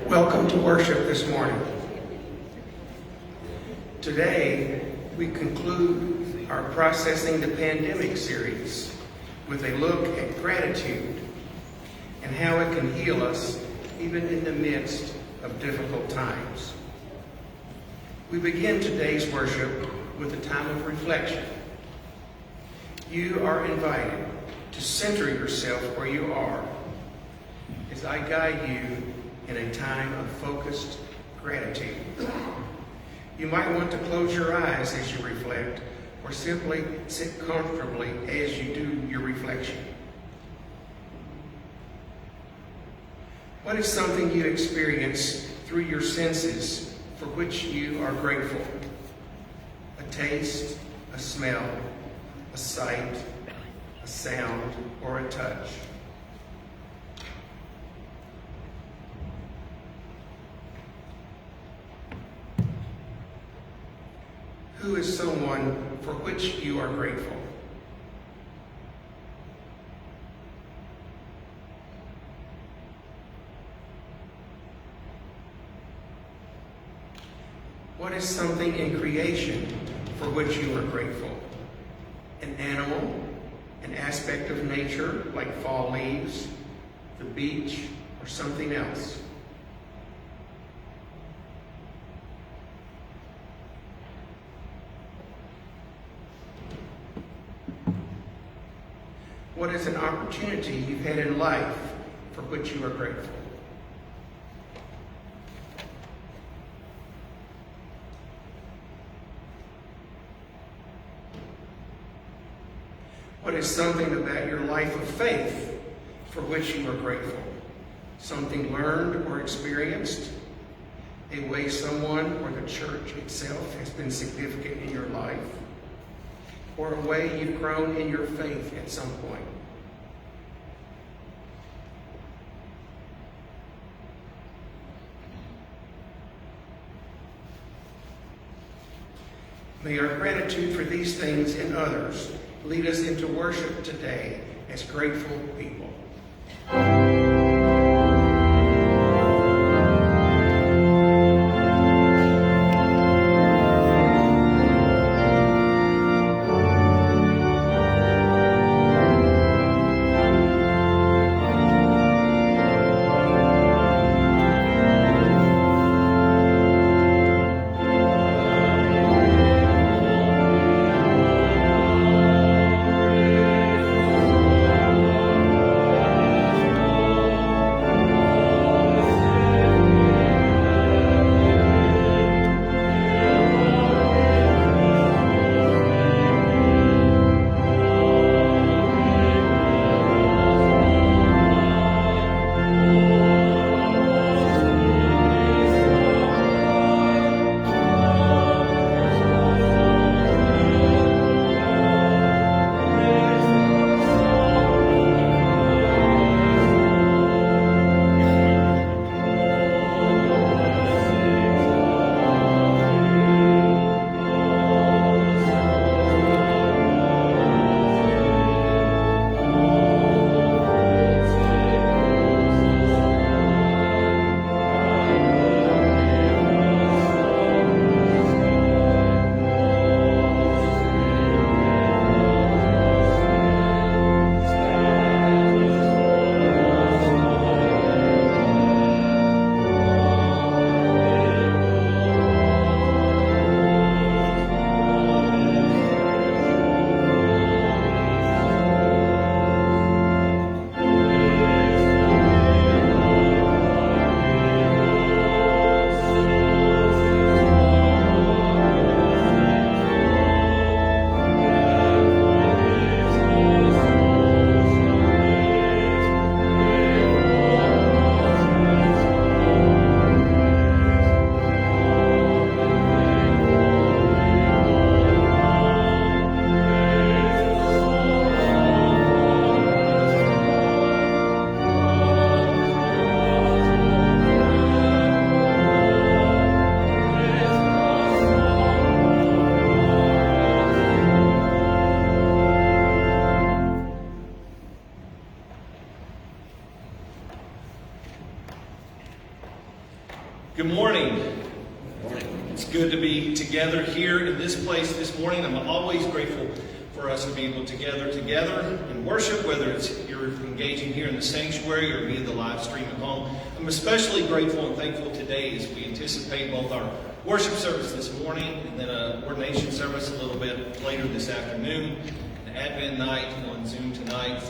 Welcome to worship this morning. Today, we conclude our Processing the Pandemic series with a look at gratitude and how it can heal us even in the midst of difficult times. We begin today's worship with a time of reflection. You are invited to center yourself where you are as I guide you in a time of focused gratitude. You might want to close your eyes as you reflect, or simply sit comfortably as you do your reflection. What is something you experience through your senses for which you are grateful? A taste, a smell, a sight, a sound, or a touch? Who is someone for which you are grateful? What is something in creation for which you are grateful? An animal, an aspect of nature like fall leaves, the beach, or something else? What is an opportunity you've had in life for which you are grateful? What is something about your life of faith for which you are grateful? Something learned or experienced? A way someone or the church itself has been significant in your life? Or a way you've grown in your faith at some point? May our gratitude for these things and others lead us into worship today as grateful people. Good morning. It's good to be together here in this place this morning. I'm always grateful for us to be able to gather together in worship, whether it's you're engaging here in the sanctuary or via the live stream at home. I'm especially grateful and thankful today as we anticipate both our worship service this morning and then an ordination service a little bit later this afternoon. Advent night on Zoom tonight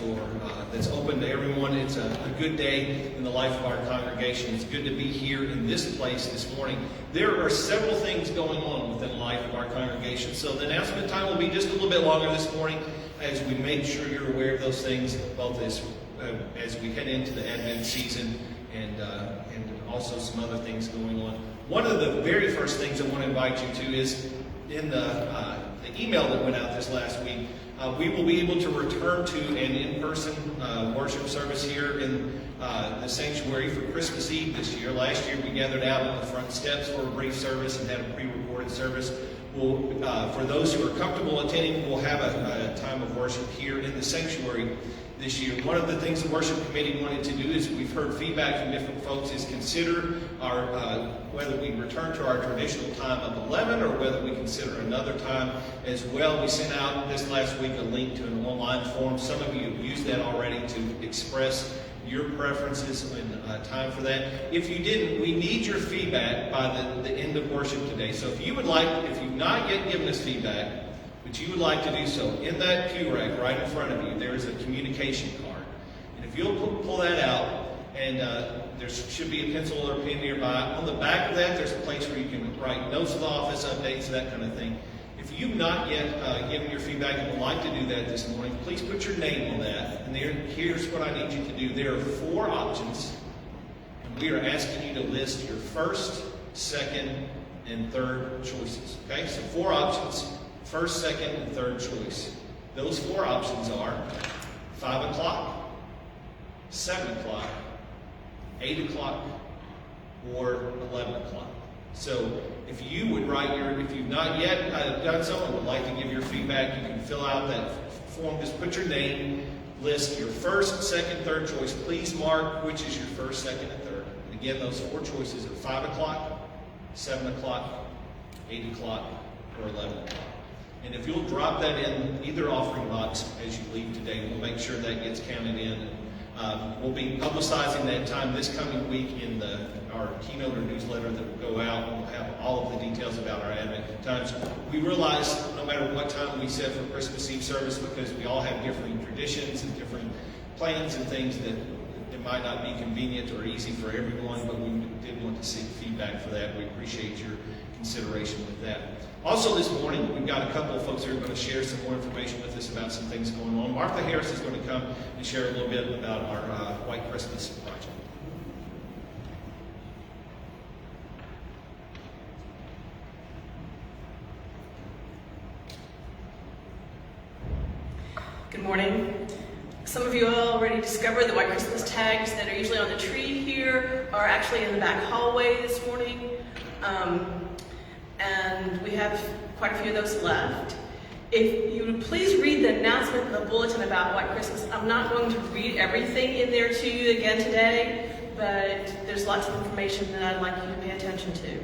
that's open to everyone. It's a good day in the life of our congregation. It's good to be here in this place this morning. There are several things going on within the life of our congregation, so the announcement time will be just a little bit longer this morning as we make sure you're aware of those things, both as we head into the Advent season and also some other things going on. One of the very first things I want to invite you to is in the email that went out this last week. We will be able to return to an in-person worship service here in the sanctuary for Christmas Eve this year. Last year we gathered out on the front steps for a brief service and had a pre-recorded service. For those who are comfortable attending, we'll have a time of worship here in the sanctuary this year. One of the things the worship committee wanted to do is we've heard feedback from different folks is consider whether we return to our traditional time of 11 or whether we consider another time as well. We sent out this last week a link to an online form. Some of you have used that already to express your preferences and time for that. If you didn't, we need your feedback by the end of worship today. So if you've not yet given us feedback, but you would like to do so, in that pew rack right in front of you, there is a communication card. And if you'll pull that out, and there should be a pencil or a pen nearby. On the back of that, there's a place where you can write notes of the office, updates, that kind of thing. If you've not yet given your feedback and would like to do that this morning, please put your name on that. And here's what I need you to do. There are 4 options, and we are asking you to list your first, second, and third choices. Okay, so 4 options. First, second, and third choice. Those 4 options are 5 o'clock, 7 o'clock, 8 o'clock, or 11 o'clock. So if you would if you've not yet done so and would like to give your feedback, you can fill out that form. Just put your name, list your first, second, third choice. Please mark which is your first, second, and third. And again, those 4 choices are 5 o'clock, 7 o'clock, 8 o'clock, or 11 o'clock. And if you'll drop that in either offering box as you leave today, we'll make sure that gets counted in. We'll be publicizing that time this coming week in our keynote or newsletter that will go out, and we'll have all of the details about our Advent times. We realize no matter what time we set for Christmas Eve service, because we all have different traditions and different plans and things, that it might not be convenient or easy for everyone, but we did want to seek feedback for that. We appreciate your consideration with that. Also this morning, we've got a couple of folks who are going to share some more information with us about some things going on. Martha Harris is going to come and share a little bit about our White Christmas project. Good morning. Some of you already discovered the White Christmas tags that are usually on the tree here are actually in the back hallway this morning. And we have quite a few of those left. If you would please read the announcement in the bulletin about White Christmas. I'm not going to read everything in there to you again today, but there's lots of information that I'd like you to pay attention to.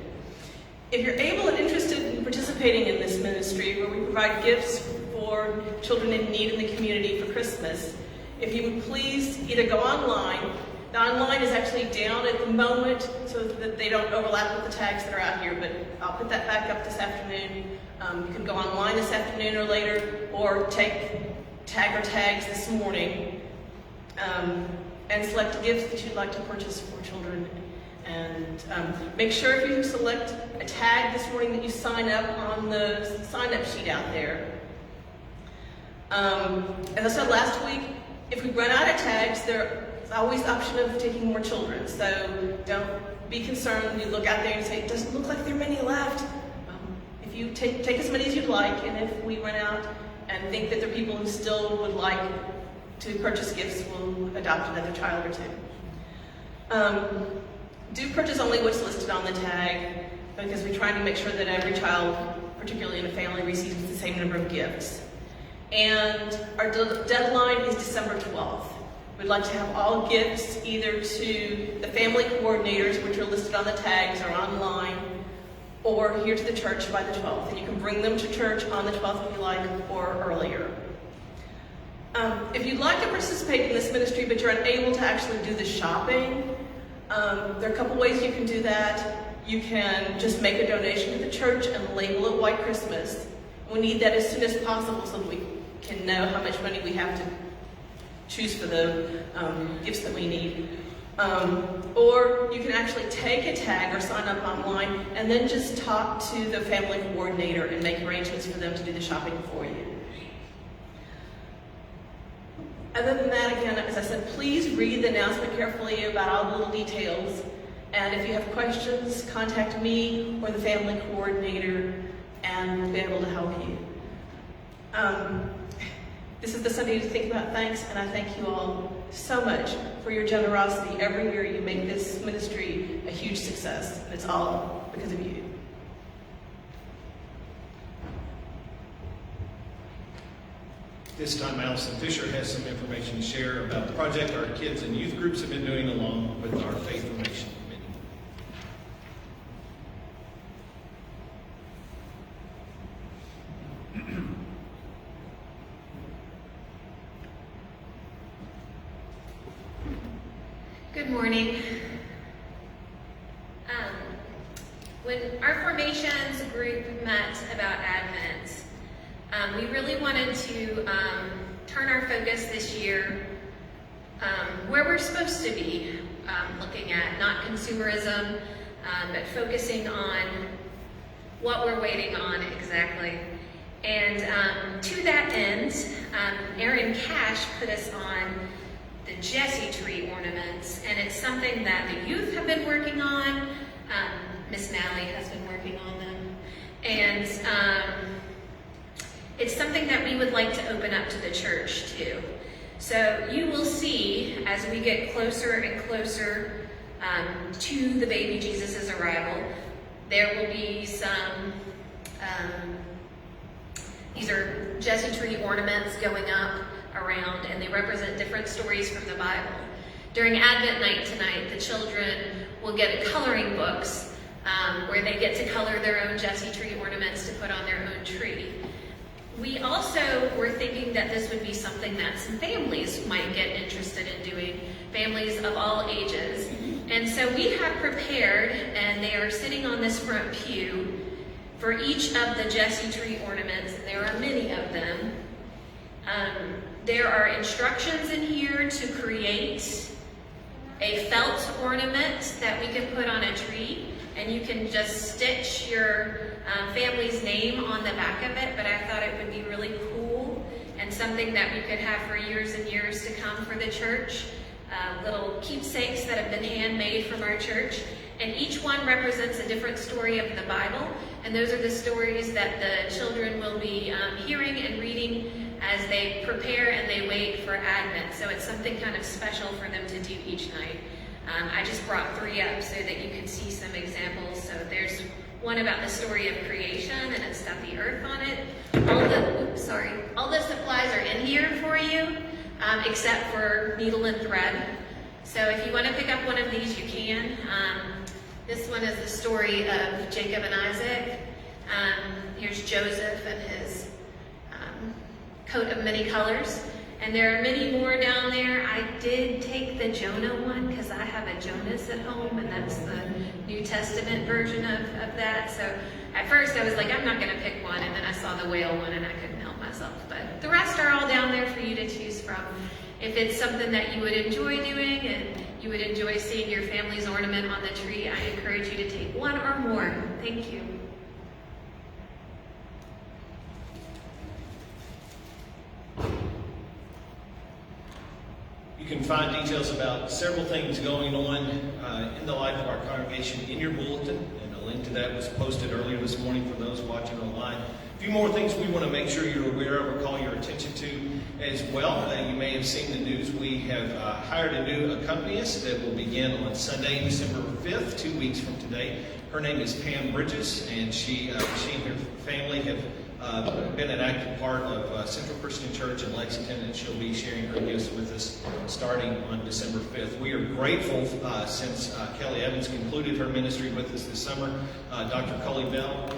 If you're able and interested in participating in this ministry, where we provide gifts for children in need in the community for Christmas, if you would please either go online. The online is actually down at the moment so that they don't overlap with the tags that are out here, but I'll put that back up this afternoon. You can go online this afternoon or later, or take tag or tags this morning and select gifts that you'd like to purchase for children. And make sure if you select a tag this morning that you sign up on the sign-up sheet out there. As I said last week, if we run out of tags, there's always the option of taking more children. So don't be concerned when you look out there and say, it doesn't look like there are many left. If you take as many as you'd like, and if we run out and think that there are people who still would like to purchase gifts, we'll adopt another child or two. Do purchase only what's listed on the tag, because we're trying to make sure that every child, particularly in a family, receives the same number of gifts. And our deadline is December 12th. We'd like to have all gifts either to the family coordinators, which are listed on the tags or online, or here to the church by the 12th. And you can bring them to church on the 12th if you like, or earlier. If you'd like to participate in this ministry, but you're unable to actually do the shopping, there are a couple ways you can do that. You can just make a donation to the church and label it White Christmas. We need that as soon as possible so that we can know how much money we have to choose for the gifts that we need. Or you can actually take a tag or sign up online and then just talk to the family coordinator and make arrangements for them to do the shopping for you. Other than that, again, as I said, please read the announcement carefully about all the little details. And if you have questions, contact me or the family coordinator and we'll be able to help you. This is the Sunday to think about thanks, and I thank you all so much for your generosity. Every year you make this ministry a huge success, and it's all because of you. This time, Allison Fisher has some information to share about the project our kids and youth groups have been doing along with our Faith Formation Committee. Good morning. When our formations group met about Advent, we really wanted to turn our focus this year where we're supposed to be, looking at not consumerism, but focusing on what we're waiting on exactly. And to that end, Aaron Cash put us on the Jesse tree ornaments, and it's something that the youth have been working on. Miss Malley has been working on them, and it's something that we would like to open up to the church too. So you will see as we get closer and closer to the baby Jesus' arrival, there will be some, these are Jesse tree ornaments going up around, and they represent different stories from the Bible. During Advent night tonight, the children will get coloring books where they get to color their own Jesse tree ornaments to put on their own tree. We also were thinking that this would be something that some families might get interested in doing, families of all ages. And so we have prepared, and they are sitting on this front pew, for each of the Jesse tree ornaments, and there are many of them. There are instructions in here to create a felt ornament that we can put on a tree, and you can just stitch your family's name on the back of it, but I thought it would be really cool and something that we could have for years and years to come for the church. Little keepsakes that have been handmade from our church, and each one represents a different story of the Bible, and those are the stories that the children will be hearing and reading as they prepare and they wait for Advent. So it's something kind of special for them to do each night. I just brought 3 up so that you can see some examples. So there's one about the story of creation, and it's got the earth on it. All the supplies are in here for you, except for needle and thread. So if you want to pick up one of these, you can. This one is the story of Jacob and Isaac. Here's Joseph and his coat of many colors. And there are many more down there. I did take the Jonah one because I have a Jonas at home, and that's the New Testament version of that. So at first I was like, I'm not going to pick one, and then I saw the whale one and I couldn't help myself. But the rest are all down there for you to choose from. If it's something that you would enjoy doing and you would enjoy seeing your family's ornament on the tree, I encourage you to take one or more. Thank you. You can find details about several things going on in the life of our congregation in your bulletin, and a link to that was posted earlier this morning for those watching online. A few more things we want to make sure you're aware of or call your attention to as well. You may have seen the news. We have hired a new accompanist that will begin on Sunday, December 5th, 2 weeks from today. Her name is Pam Bridges, and she and her family have been an active part of Central Christian Church in Lexington, and she'll be sharing her gifts with us starting on December 5th. We are grateful since Kelly Evans concluded her ministry with us this summer. Dr. Cully Bell,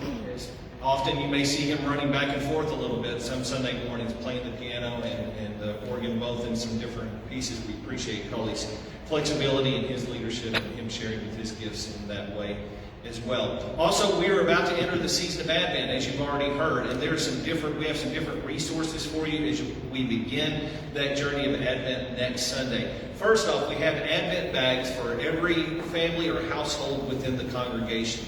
often you may see him running back and forth a little bit. Some Sunday mornings playing the piano and the organ, both in some different pieces. We appreciate Cully's flexibility and his leadership and him sharing with his gifts in that way as well. Also, we are about to enter the season of Advent, as you've already heard, and we have some different resources for you as we begin that journey of Advent next Sunday. First off, we have Advent bags for every family or household within the congregation.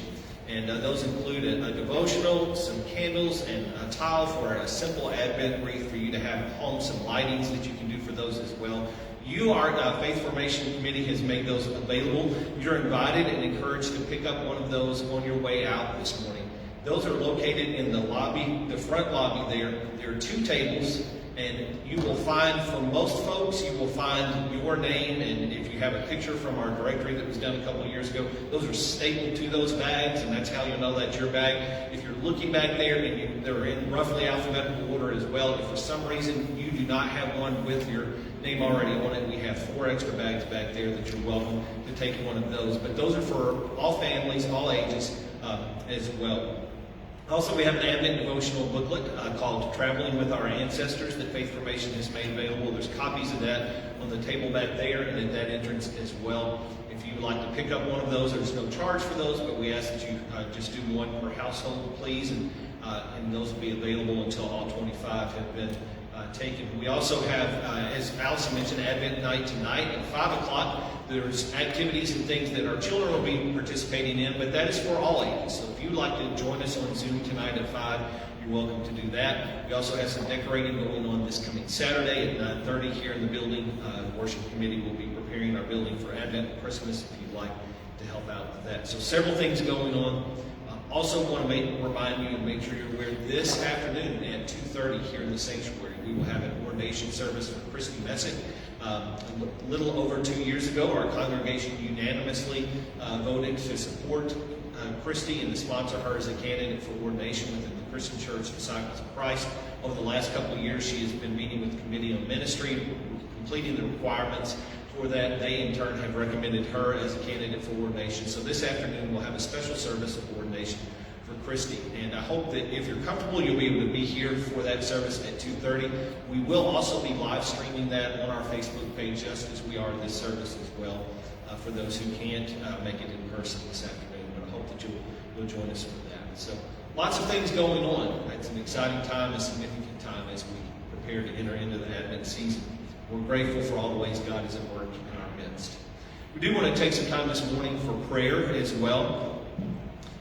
And those include a devotional, some candles, and a tile for a simple Advent wreath for you to have at home, some lightings that you can do for those as well. Our Faith Formation Committee has made those available. You're invited and encouraged to pick up one of those on your way out this morning. Those are located in the lobby, the front lobby there. There are 2 tables, and you will find, for most folks, you will find your name, and if you have a picture from our directory that was done a couple of years ago, those are stapled to those bags, and that's how you'll know that's your bag. If you're looking back there, and they're in roughly alphabetical order as well, if for some reason you do not have one with your name already on it, we have 4 extra bags back there that you're welcome to take one of those. But those are for all families, all ages as well. Also, we have an Advent devotional booklet called Traveling with Our Ancestors that Faith Formation has made available. There's copies of that on the table back there and at that entrance as well. If you would like to pick up one of those, there's no charge for those, but we ask that you just do one per household, please, and those will be available until all 25 have been taken. We also have, as Allison mentioned, Advent night tonight at 5 o'clock. There's activities and things that our children will be participating in, but that is for all ages. So if you'd like to join us on Zoom tonight at 5, you're welcome to do that. We also have some decorating going on this coming Saturday at 9:30 here in the building. The worship committee will be preparing our building for Advent and Christmas if you'd like to help out with that. So several things going on. Also want to remind you and make sure you're aware, this afternoon at 2:30 here in the sanctuary, we will have an ordination service for Christy Messick. A little over 2 years ago, our congregation unanimously voted to support Christy and to sponsor her as a candidate for ordination within the Christian Church Disciples of Christ. Over the last couple of years, she has been meeting with the Committee on Ministry, completing the requirements for that. They, in turn, have recommended her as a candidate for ordination. So this afternoon, we'll have a special service of ordination for Christy. And I hope that if you're comfortable, you'll be able to be here for that service at 2:30. We will also be live streaming that on our Facebook page, just as we are this service as well, for those who can't make it in person this afternoon. But I hope that you'll join us for that. So lots of things going on. It's an exciting time, a significant time as we prepare to enter into the Advent season. We're grateful for all the ways God is at work in our midst. We do want to take some time this morning for prayer as well.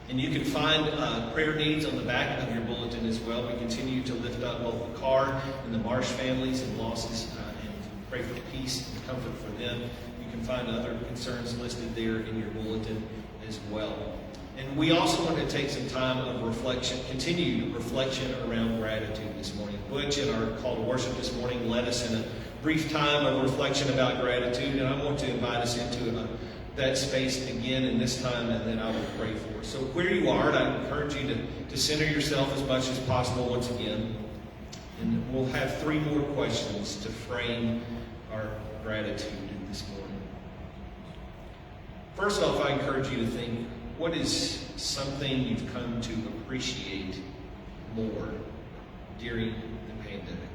And you can find prayer needs on the back of your bulletin as well. We continue to lift up both the Carr and the Marsh families and losses and pray for peace and comfort for them. You can find other concerns listed there in your bulletin as well. And we also want to take some time of reflection, continued reflection around gratitude this morning. Butch, in our call to worship this morning, led us in a brief time of reflection about gratitude, and I want to invite us into that space again in this time, and then I will pray for us. So where you are, I encourage you to center yourself as much as possible once again, and we'll have 3 more questions to frame our gratitude this morning. First off, I encourage you to think, what is something you've come to appreciate more during the pandemic?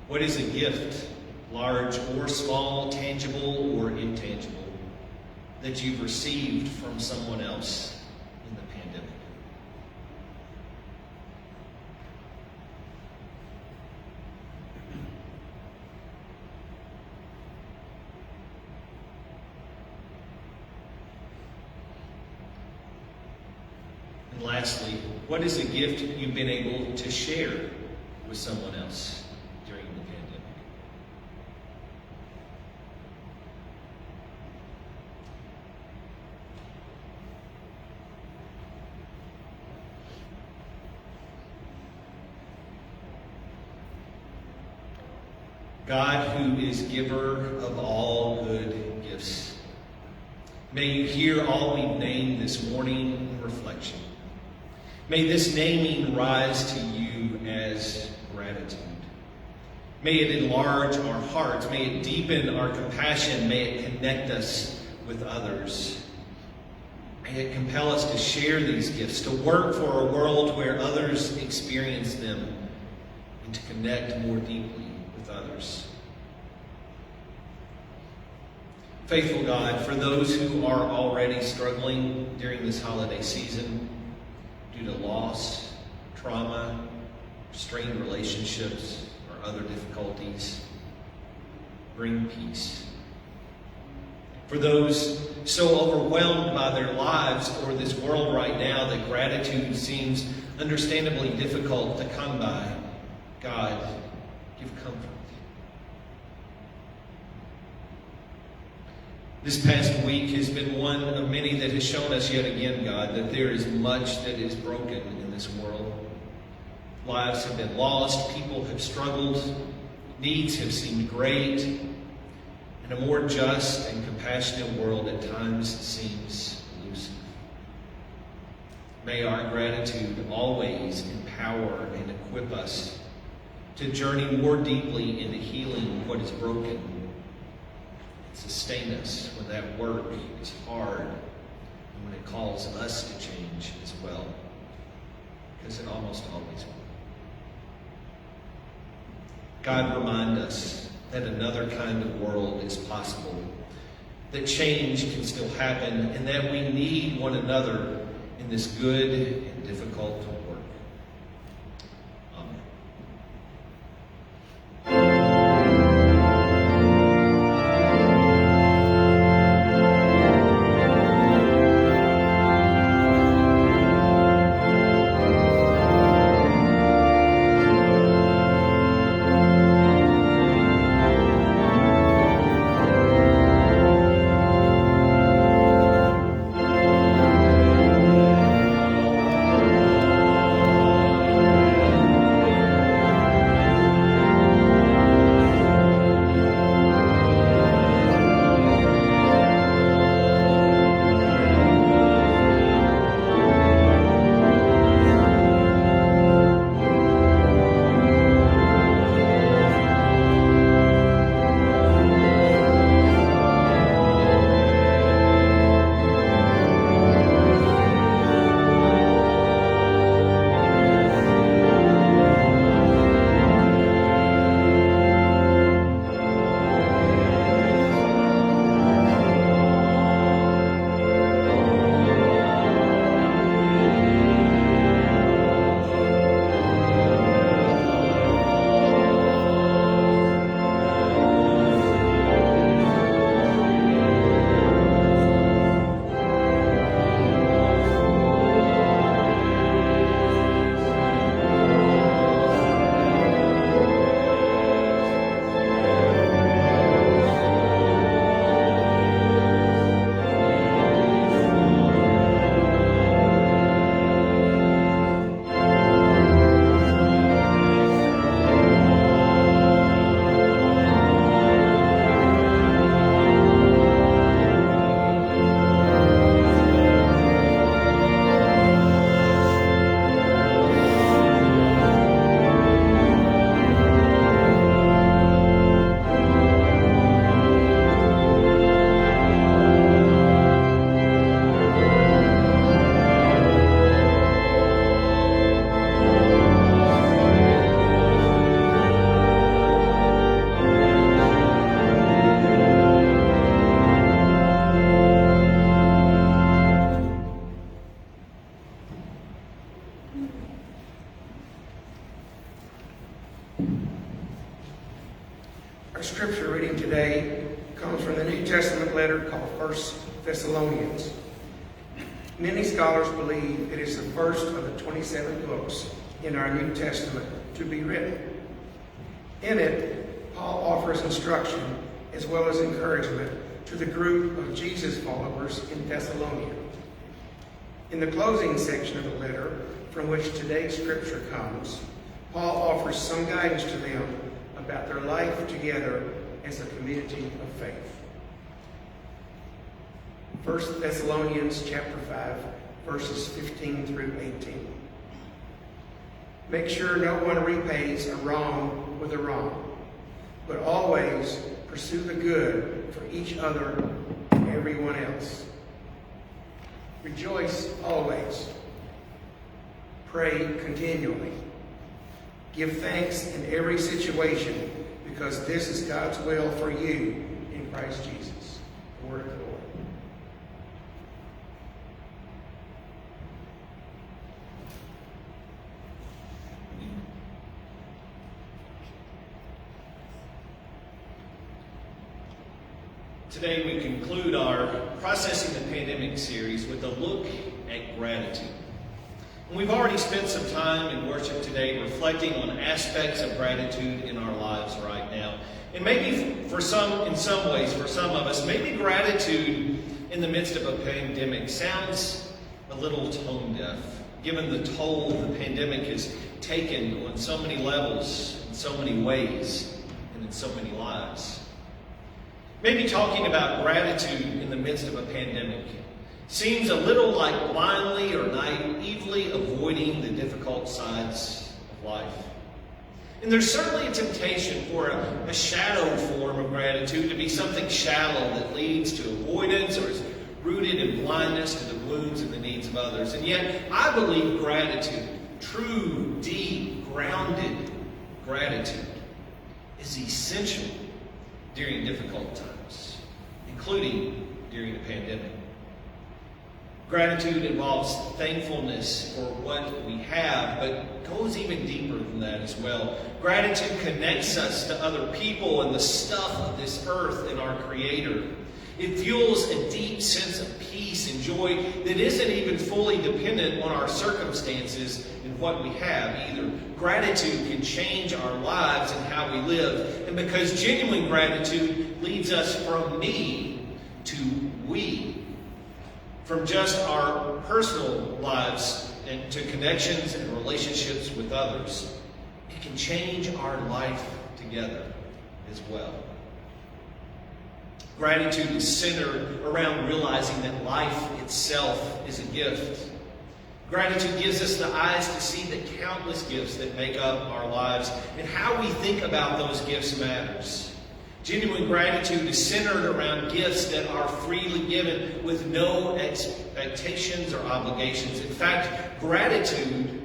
What is a gift, large or small, tangible or intangible, that you've received from someone else in the pandemic? And lastly, what is a gift you've been able to share with someone else during the pandemic? God who is giver of all good gifts. May you hear all we've named this morning in reflection. May this naming rise to you as gratitude. May it enlarge our hearts. May it deepen our compassion. May it connect us with others. May it compel us to share these gifts, to work for a world where others experience them, and to connect more deeply with others. Faithful God, for those who are already struggling during this holiday season due to loss, trauma, strained relationships, or other difficulties, bring peace. For those so overwhelmed by their lives or this world right now that gratitude seems understandably difficult to come by, God, give comfort. This past week has been one of many that has shown us yet again, God, that there is much that is broken in this world. Lives have been lost, people have struggled, needs have seemed great, and a more just and compassionate world at times seems elusive. May our gratitude always empower and equip us to journey more deeply into healing what is broken, and sustain us when that work is hard and when it calls us to change as well, because it almost always will. God, remind us that another kind of world is possible, that change can still happen, and that we need one another in this good and difficult work. Amen. Our scripture reading today comes from the New Testament letter called 1 Thessalonians. Many scholars believe it is the first of the 27 books in our New Testament to be written. In it, Paul offers instruction as well as encouragement to the group of Jesus followers in Thessalonica. In the closing section of the letter, from which today's scripture comes, Paul offers some guidance to them about their life together as a community of faith. 1 Thessalonians chapter 5, verses 15 through 18. Make sure no one repays a wrong with a wrong, but always pursue the good for each other and everyone else. Rejoice always. Pray continually. Give thanks in every situation, because this is God's will for you in Christ Jesus. The word of the Lord. Today we conclude our Processing the Pandemic series with a look at gratitude. And we've already spent some time in worship today reflecting on aspects of gratitude in our lives right now. And maybe for some, in some ways, for some of us, maybe gratitude in the midst of a pandemic sounds a little tone deaf, given the toll the pandemic has taken on so many levels, in so many ways, and in so many lives. Maybe talking about gratitude in the midst of a pandemic seems a little like blindly or naively avoiding the difficult sides of life. And there's certainly a temptation for a shadow form of gratitude to be something shallow that leads to avoidance or is rooted in blindness to the wounds and the needs of others. And yet, I believe gratitude, true, deep, grounded gratitude, is essential during difficult times, including during the pandemic. Gratitude involves thankfulness for what we have, but goes even deeper than that as well. Gratitude connects us to other people and the stuff of this earth and our Creator. It fuels a deep sense of peace and joy that isn't even fully dependent on our circumstances and what we have either. Gratitude can change our lives and how we live. And because genuine gratitude leads us from me to we. From just our personal lives and to connections and relationships with others. It can change our life together as well. Gratitude is centered around realizing that life itself is a gift. Gratitude gives us the eyes to see the countless gifts that make up our lives, and how we think about those gifts matters. Genuine gratitude is centered around gifts that are freely given with no expectations or obligations. In fact, gratitude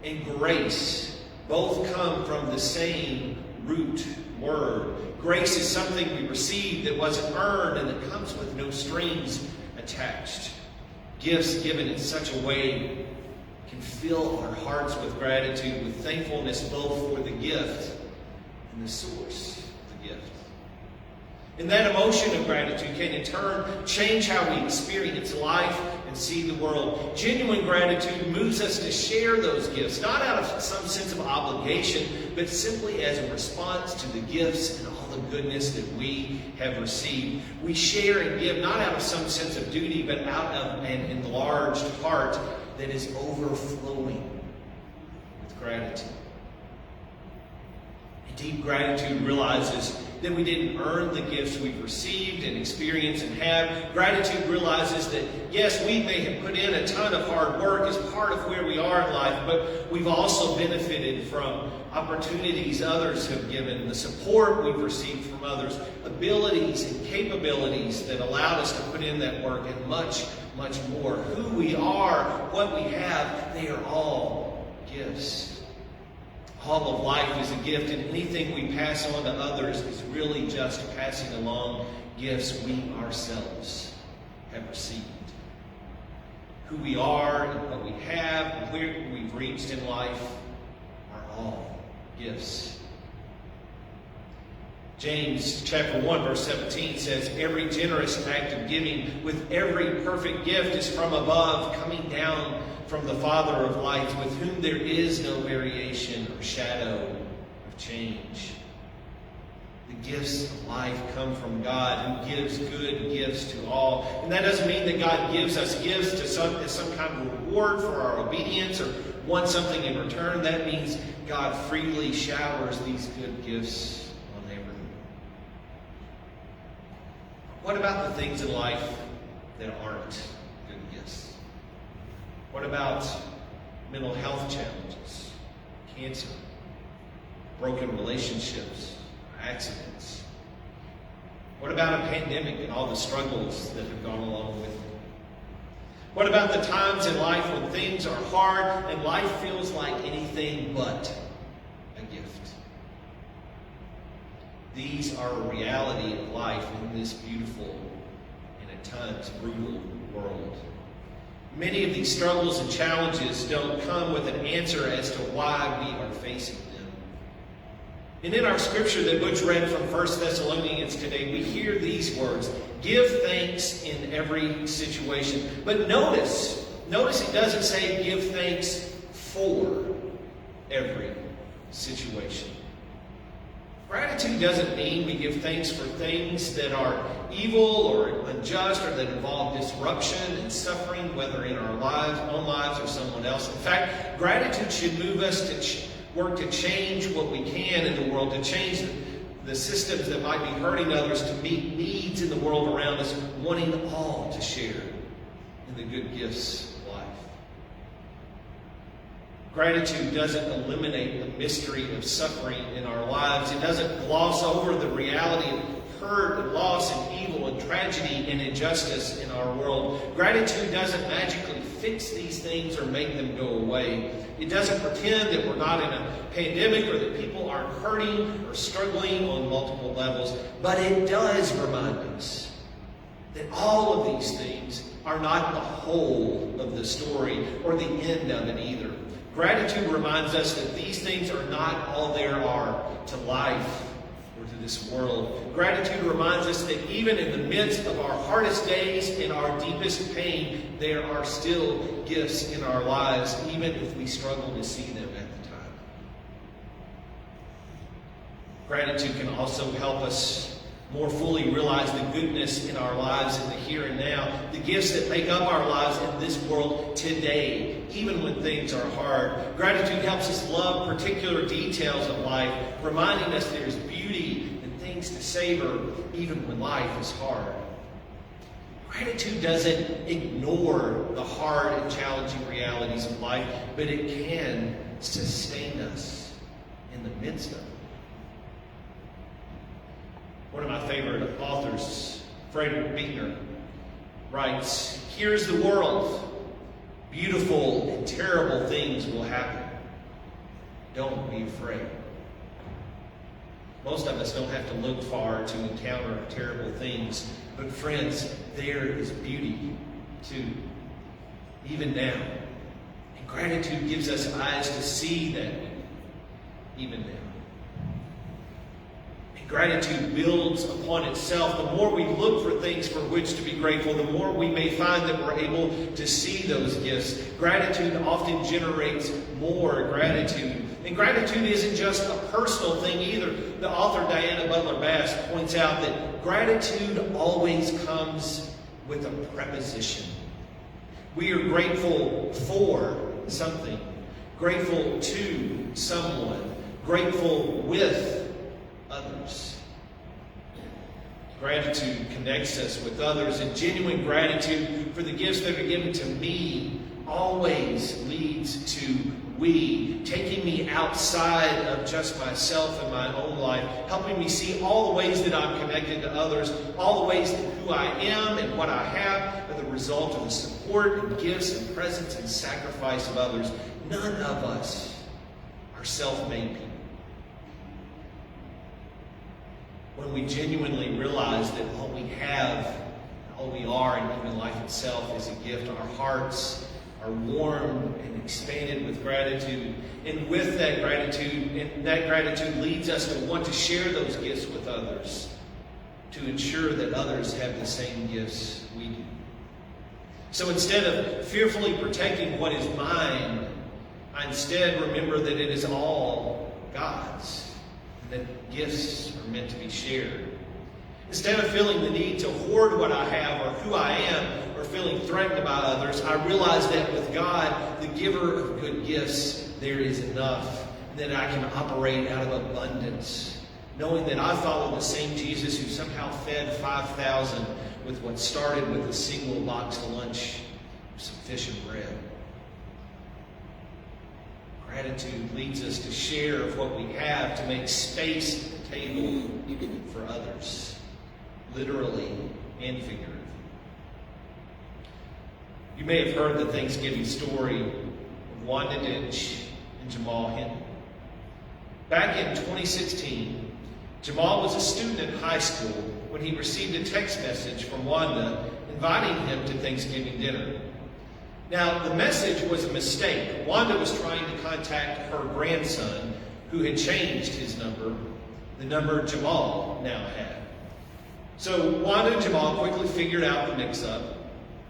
and grace both come from the same root word. Grace is something we receive that wasn't earned and that comes with no strings attached. Gifts given in such a way can fill our hearts with gratitude, with thankfulness both for the gift and the source of the gift. And that emotion of gratitude can in turn change how we experience life and see the world. Genuine gratitude moves us to share those gifts, not out of some sense of obligation, but simply as a response to the gifts and all the goodness that we have received. We share and give not out of some sense of duty, but out of an enlarged heart that is overflowing with gratitude. And deep gratitude realizes that we didn't earn the gifts we've received and experienced and have. Gratitude realizes that, yes, we may have put in a ton of hard work as part of where we are in life, but we've also benefited from opportunities others have given, the support we've received from others, abilities and capabilities that allowed us to put in that work, and much, much more. Who we are, what we have, they are all gifts. All of life is a gift, and anything we pass on to others is really just passing along gifts we ourselves have received. Who we are and what we have and where we've reached in life are all gifts. James chapter 1 verse 17 says, "Every generous act of giving with every perfect gift is from above, coming down from the Father of lights, with whom there is no variation or shadow of change." The gifts of life come from God, who gives good gifts to all. And that doesn't mean that God gives us gifts as some kind of reward for our obedience or want something in return. That means God freely showers these good gifts on everyone. What about the things in life that aren't good gifts? What about mental health challenges, cancer, broken relationships, accidents? What about a pandemic and all the struggles that have gone along with it? What about the times in life when things are hard and life feels like anything but a gift? These are a reality of life in this beautiful and at times brutal world. Many of these struggles and challenges don't come with an answer as to why we are facing them. And in our scripture that Butch read from 1 Thessalonians today, we hear these words: give thanks in every situation. But notice it doesn't say give thanks for every situation. Gratitude doesn't mean we give thanks for things that are evil or unjust or that involve disruption and suffering, whether in our own lives or someone else. In fact, gratitude should move us to work to change what we can in the world, to change the systems that might be hurting others, to meet needs in the world around us, wanting all to share in the good gifts of life. Gratitude doesn't eliminate the mystery of suffering in our lives. It doesn't gloss over the reality of hurt and loss and evil and tragedy and injustice in our world. Gratitude doesn't magically fix these things or make them go away. It doesn't pretend that we're not in a pandemic or that people aren't hurting or struggling on multiple levels. But it does remind us that all of these things are not the whole of the story or the end of it either. Gratitude reminds us that these things are not all there are to life or to this world. Gratitude reminds us that even in the midst of our hardest days and our deepest pain, there are still gifts in our lives, even if we struggle to see them at the time. Gratitude can also help us more fully realize the goodness in our lives in the here and now, the gifts that make up our lives in this world today, even when things are hard. Gratitude helps us love particular details of life, reminding us there's beauty and things to savor even when life is hard. Gratitude doesn't ignore the hard and challenging realities of life, but it can sustain us in the midst of it. One of my favorite authors, Frederick Buechner, writes, "Here's the world. Beautiful and terrible things will happen. Don't be afraid." Most of us don't have to look far to encounter terrible things. But friends, there is beauty too, even now. And gratitude gives us eyes to see that beauty, even now. Gratitude builds upon itself. The more we look for things for which to be grateful, the more we may find that we're able to see those gifts. Gratitude often generates more gratitude. And gratitude isn't just a personal thing either. The author Diana Butler Bass points out that gratitude always comes with a preposition. We are grateful for something, grateful to someone, grateful with others. Gratitude connects us with others, and genuine gratitude for the gifts that are given to me always leads to we, taking me outside of just myself and my own life, helping me see all the ways that I'm connected to others, all the ways that who I am and what I have are the result of the support and gifts and presence and sacrifice of others. None of us are self-made people. When we genuinely realize that all we have, all we are, and even life itself is a gift, our hearts are warmed and expanded with gratitude. And with that gratitude leads us to want to share those gifts with others, to ensure that others have the same gifts we do. So instead of fearfully protecting what is mine, I instead remember that it is all God's. that gifts are meant to be shared. Instead of feeling the need to hoard what I have or who I am, or feeling threatened by others, I realize that with God, the giver of good gifts, there is enough, that I can operate out of abundance, knowing that I follow the same Jesus who somehow fed 5,000 with what started with a single boxed lunch, some fish and bread. Gratitude leads us to share of what we have, to make space at the table for others, literally and figuratively. You may have heard the Thanksgiving story of Wanda Ditch and Jamal Hinton. Back in 2016, Jamal was a student in high school when he received a text message from Wanda inviting him to Thanksgiving dinner. Now, the message was a mistake. Wanda was trying to contact her grandson, who had changed his number, the number Jamal now had. So Wanda and Jamal quickly figured out the mix-up,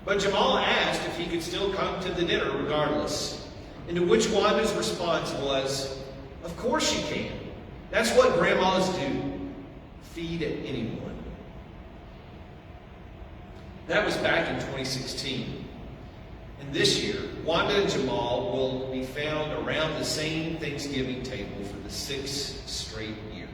but Jamal asked if he could still come to the dinner regardless, and to which Wanda's response was, "Of course you can. That's what grandmas do. Feed anyone." That was back in 2016. And this year, Wanda and Jamal will be found around the same Thanksgiving table for the 6th straight year.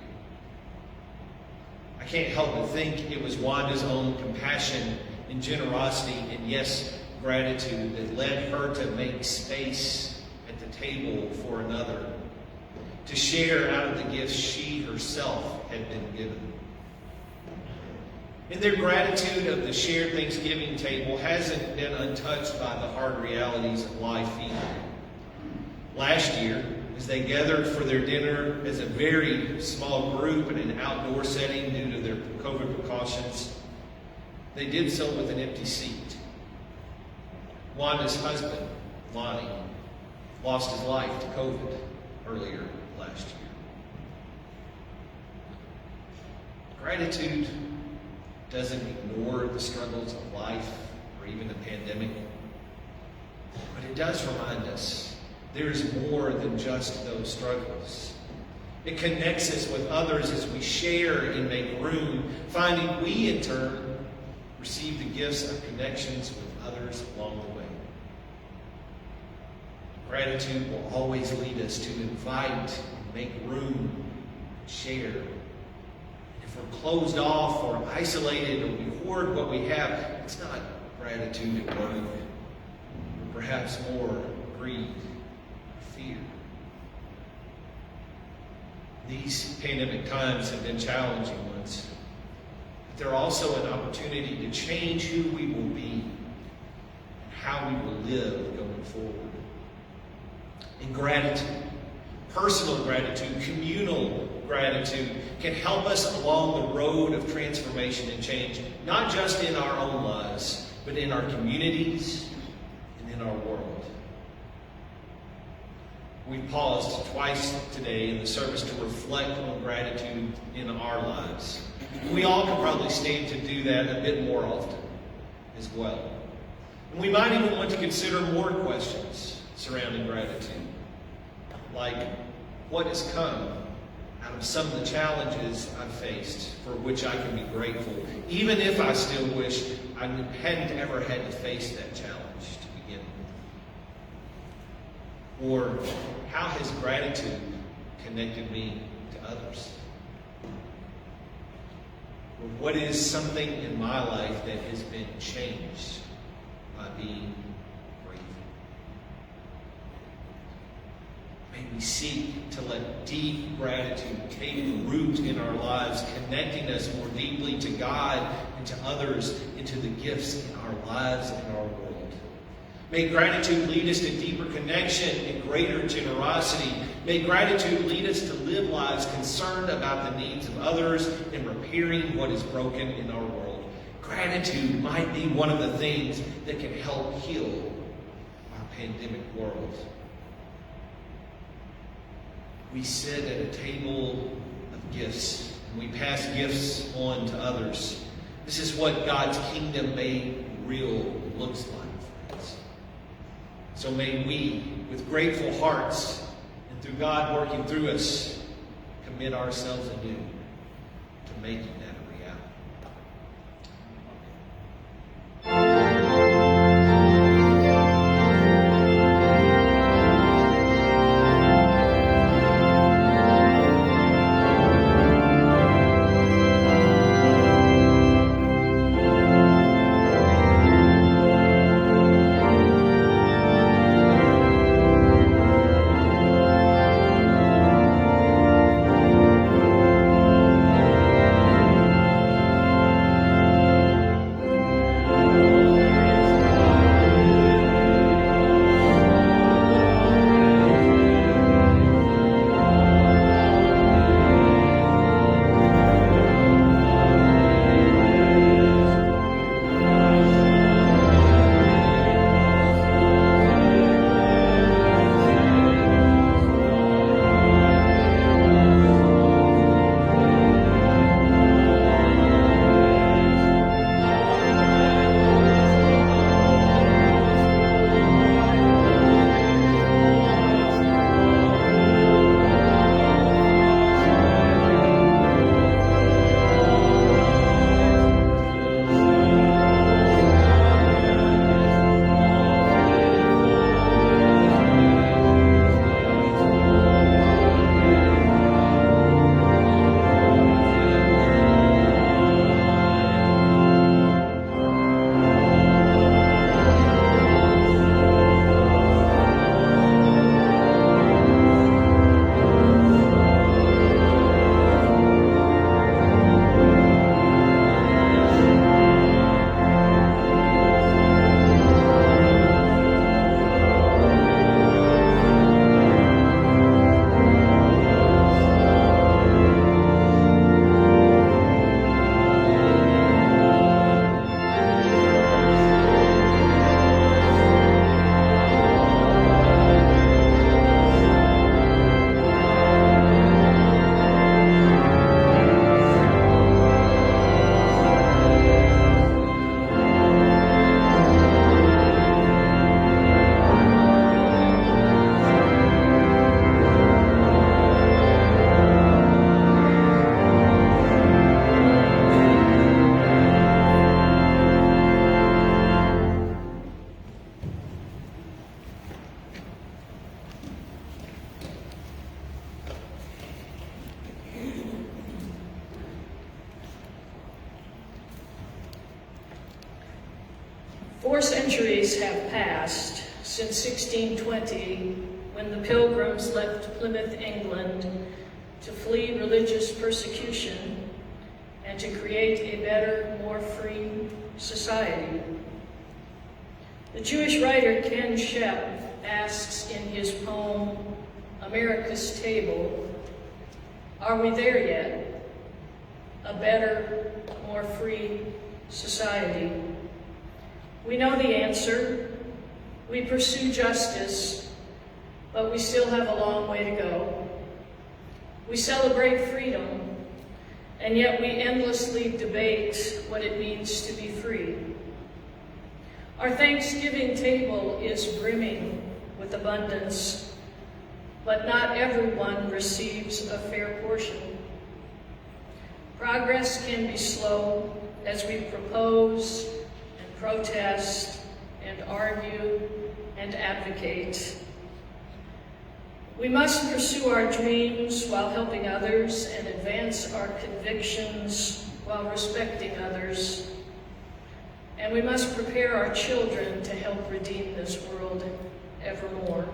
I can't help but think it was Wanda's own compassion and generosity and, yes, gratitude that led her to make space at the table for another, to share out of the gifts she herself had been given. And their gratitude of the shared Thanksgiving table hasn't been untouched by the hard realities of life either. Last year, as they gathered for their dinner as a very small group in an outdoor setting due to their COVID precautions, they did so with an empty seat. Wanda's husband, Lonnie, lost his life to COVID earlier last year. Gratitude doesn't ignore the struggles of life or even the pandemic, but it does remind us there's more than just those struggles. It connects us with others as we share and make room, finding we in turn receive the gifts of connections with others along the way. Gratitude will always lead us to invite, make room, share. If we're closed off or isolated or we hoard what we have, it's not gratitude at work, or perhaps more greed or fear. These pandemic times have been challenging ones, but they're also an opportunity to change who we will be and how we will live going forward. And gratitude, personal gratitude, communal gratitude can help us along the road of transformation and change, not just in our own lives, but in our communities and in our world. We paused twice today in the service to reflect on gratitude in our lives. We all could probably stand to do that a bit more often as well. And we might even want to consider more questions surrounding gratitude, like what has come out of some of the challenges I've faced for which I can be grateful, even if I still wish I hadn't ever had to face that challenge to begin with. Or how has gratitude connected me to others? Or what is something in my life that has been changed by being grateful? May we seek to let deep gratitude take root in our lives, connecting us more deeply to God and to others, and to the gifts in our lives and our world. May gratitude lead us to deeper connection and greater generosity. May gratitude lead us to live lives concerned about the needs of others and repairing what is broken in our world. Gratitude might be one of the things that can help heal our pandemic world. We sit at a table of gifts, and we pass gifts on to others. This is what God's kingdom made real looks like, friends. So may we, with grateful hearts, and through God working through us, commit ourselves anew to making that a reality. Four centuries have passed since 1620, when the Pilgrims left Plymouth, England, to flee religious persecution and to create a better, more free society. The Jewish writer Ken Shep asks in his poem, America's Table, are we there yet? A better, more free society? We know the answer. We pursue justice, but we still have a long way to go. We celebrate freedom, and yet we endlessly debate what it means to be free. Our Thanksgiving table is brimming with abundance, but not everyone receives a fair portion. Progress can be slow as we propose and protest and argue and advocate. We must pursue our dreams while helping others and advance our convictions while respecting others. And we must prepare our children to help redeem this world evermore.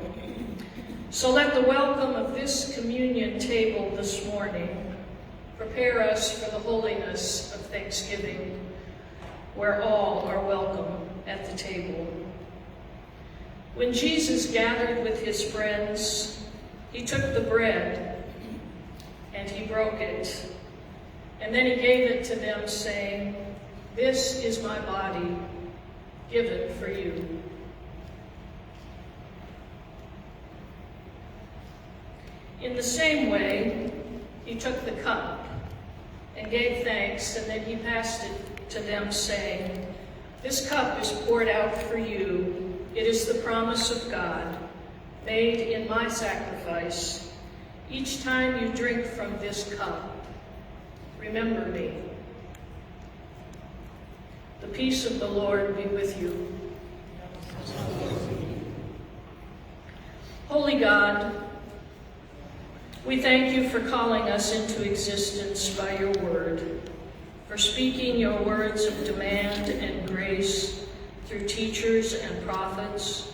So let the welcome of this communion table this morning prepare us for the holiness of Thanksgiving, where all are welcome at the table. When Jesus gathered with his friends, he took the bread and he broke it, and then he gave it to them, saying, "This is my body, given for you." In the same way, he took the cup and gave thanks, and then he passed it to them, saying, "This cup is poured out for you. It is the promise of God, made in my sacrifice. Each time you drink from this cup, remember me. The peace of the Lord be with you. Holy God, we thank you for calling us into existence by your word, for speaking your words of demand and grace through teachers and prophets,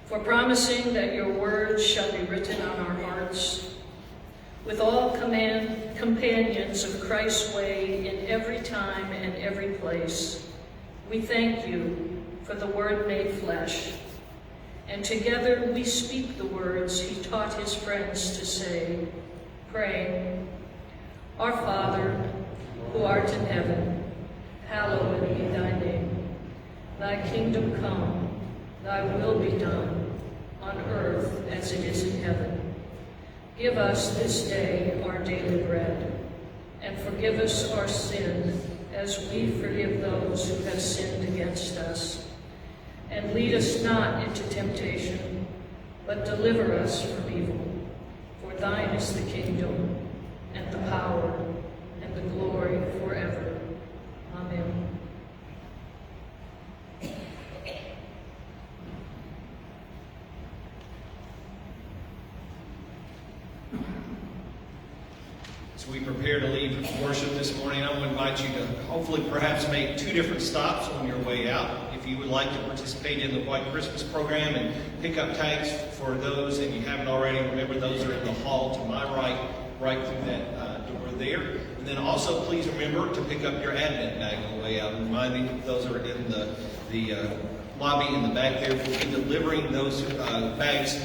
for promising that your words shall be written on our hearts, with all companions of Christ's way in every time and every place. We thank you for the word made flesh, and together we speak the words he taught his friends to say, praying, Our Father, who art in heaven, hallowed be thy name. Thy kingdom come, thy will be done, on earth as it is in heaven. Give us this day our daily bread, and forgive us our sin as we forgive those who have sinned against us. And lead us not into temptation, but deliver us from evil. For thine is the kingdom, and the power, and the glory forever. Amen. As we prepare to leave worship this morning, I want to invite you to hopefully perhaps make 2 different stops on your way out. If you would like to participate in the White Christmas program and pick up tags for those, and you haven't already, remember those are in the hall to my right through that door there. And then also please remember to pick up your Advent bag on the way out. And remind me, those are in the lobby in the back there. We'll be delivering those bags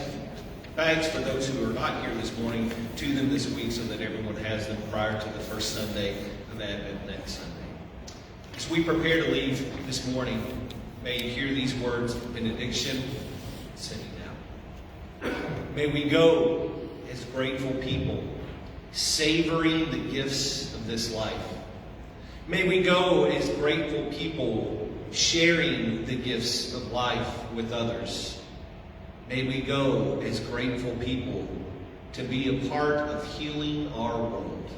for those who are not here this morning to them this week, so that everyone has them prior to the first Sunday of Advent next Sunday. As we prepare to leave this morning, may you hear these words of benediction sending out. May we go as grateful people, savoring the gifts of this life. May we go as grateful people, sharing the gifts of life with others. May we go as grateful people to be a part of healing our world.